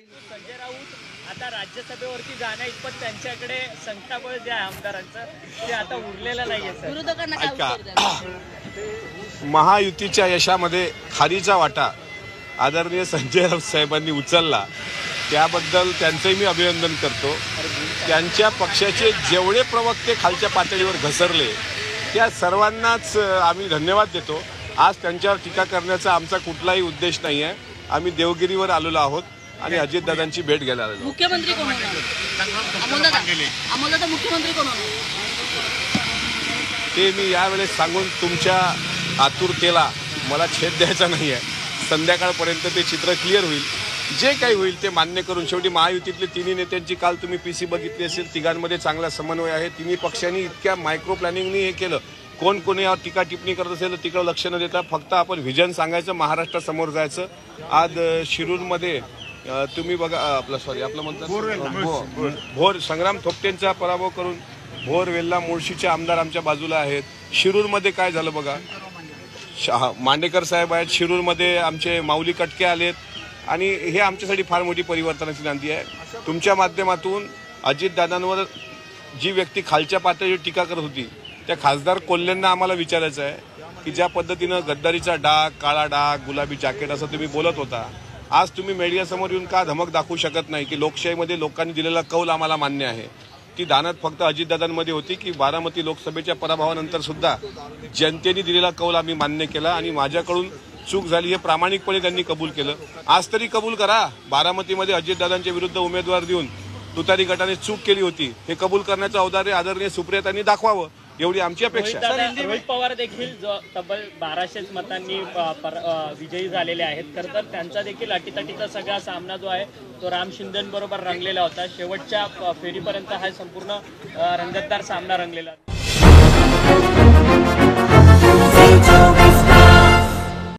संजय राऊत आता राज्यसभेवरती जाण्या इतपत त्यांच्याकडे संख्याबळ जे आहे आमदारांचं ते आता उरलेलं नाहीये सर. विरोधकांना काय उत्तर द्याल? महायुतीच्या यशामध्ये खारीचा वाटा आदरणीय संजय राऊत साहेबांनी उचलला, त्याबद्दल त्यांचंही मी अभिनंदन करतो. त्यांच्या पक्षाचे जेवढे प्रवक्ते खालच्या पातळीवर घसरले त्या सर्वांनाच आम्ही धन्यवाद देतो. आज त्यांच्यावर टीका करण्याचा आमचा कुठलाही उद्देश नाही आहे. आम्ही देवगिरीवर आलेलो आहोत आणि अजितदादांची भेट घ्यायला आलेलो. मुख्यमंत्री कोण होणार? अमोलदादा मुख्यमंत्री कोण होणार ते मी यावेळेस सांगून तुमच्या आतुरतेला मला छेद द्यायचा नाही आहे. संध्याकाळपर्यंत ते चित्र क्लिअर होईल. जे काही होईल ते मान्य करून शेवटी महायुतीतले तिन्ही नेत्यांची काल तुम्ही PC बघितली असेल. तिघांमध्ये चांगला समन्वय आहे. तिन्ही पक्षांनी इतक्या मायक्रो प्लॅनिंगनी हे केलं. कोण कोणी यावर टीका टिप्पणी करत असेल तर तिकडं लक्ष न देता फक्त आपण व्हिजन सांगायचं, महाराष्ट्रासमोर जायचं. आज शिरूरमध्ये तुम्ही बघा आपलं म्हणतात भोर संग्राम थोपटेंचा पराभव करून भोर वेल्ला मुळशीचे आमदार आमच्या बाजूला आहेत. शिरूरमध्ये काय झालं बघा, मांडेकर साहेब आहेत. शिरूरमध्ये आमचे माऊली कटके आलेत आणि हे आमच्यासाठी फार मोठी परिवर्तनाची नांदी आहे. तुमच्या माध्यमातून अजितदादांवर जी व्यक्ती खालच्या पातळीवर टीका करत होती त्या खासदार कोल्हेंना आम्हाला विचारायचं आहे की ज्या पद्धतीनं गद्दारीचा डाग, काळा डाग, गुलाबी जॅकेट असं तुम्ही बोलत होता, आज तुम्ही मीडियासमोर येऊन का धमक दाखवू शकत नाही की लोकशाहीमध्ये लोकांनी दिलेला कौल आम्हाला मान्य आहे. ती दानत फक्त अजितदादांमध्ये होती की बारामती लोकसभेच्या पराभवानंतर सुद्धा जनतेने दिलेला कौल आम्ही मान्य केला आणि माझ्याकडून चूक झाली हे प्रामाणिकपणे त्यांनी कबूल केलं. आज तरी कबूल करा, बारामतीमध्ये अजितदादांच्या विरुद्ध उमेदवार देऊन तुतारी गटाने चूक केली होती हे कबूल करण्याचं औदार्य आदरणीय सुप्रियातांनी दाखवावं एवढी आमची अपेक्षा. रोहित पवार देखील तब्बल 1200 मतांनी विजयी झालेले आहेत. खरं तर त्यांचा देखील अटीतटीचा सगळा सामना जो आहे तो राम शिंदेबरोबर रंगलेला होता. शेवटच्या फेरीपर्यंत हा संपूर्ण रंगतदार सामना रंगलेला.